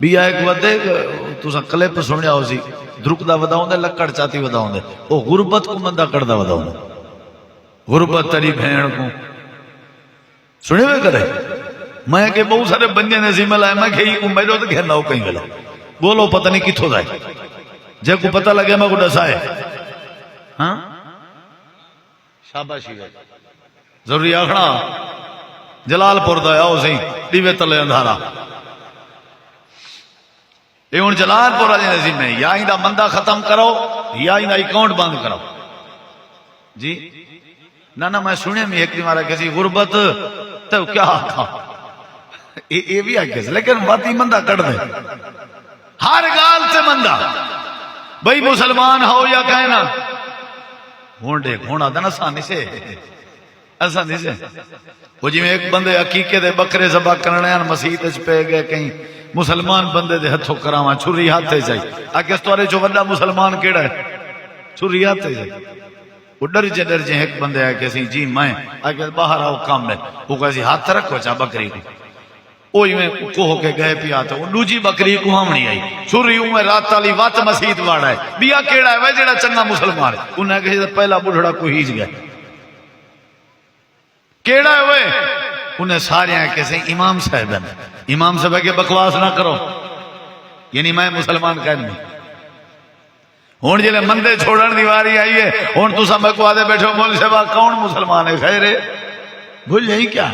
बिया एक वधे तुसा क्लिप सुनिया हो सी द्रुकदा वधाउंदे लक्कड़ चाती वधाउंदे ओ गुरबत को मंदा करदा वधाउंदे गुरबत तेरी भेण को सुने वे करे मैं के बहुत सारे बंदे ने जिम्मेल है मैं के मेरे तो घेरना हो कहीं गलो बोलो पता नहीं किथों जाए जे को पता लगे मैं को दसाए हाँ शाबाशी है जरूरी आखना जलालपुर दा आओ सही दीवे तले अंधारा ये हुण जलालपुर वाले ने जिम्मे या इंदा मंदा खत्म करो या इंदा अकाउंट बंद करो जी ना ना मैं सुने में एक मारा किसी गुरबत तो क्या आखा ये भी आगे लेकिन बात ही मंदा कर दे हर गाल से मंदा भाई मुसलमान हो या कहना होंडे होना था ना आसानी से वो जिमें एक बंदे अकीके दे बकरे जबा करने मसीत पे गए कहीं मुसलमान बंदे दे हथों करावा छुरी हाथे जाई आके तोरे जो वड्डा मुसलमान केड़ा है छुरी हाथे जाई वो डर जे एक बंदे आके सी जी मैं आके बाहर आओ काम में वो कैसी हाथ रखो चा बकरी को ओ में को होके गए पिया तो दूजी बकरी कुहावणी आई छुरी में रात वाली वत मसीत वाड़ा है बिया केड़ा है वे जेड़ा चंगा मुसलमान है उन्हें कहे पहला बुढ़ड़ा को हीज गया केड़ा है वे उन्हें सारे कैसे इमाम साहब है इमाम साहब के बकवास ना करो यानी मैं मुसलमान कहनी हुण जिले मंदे छोड़न दी वारी आई है हुण तुसा बकवा दे बैठो मौलवी साहब कौन मुसलमान है खैर भूल जाई क्या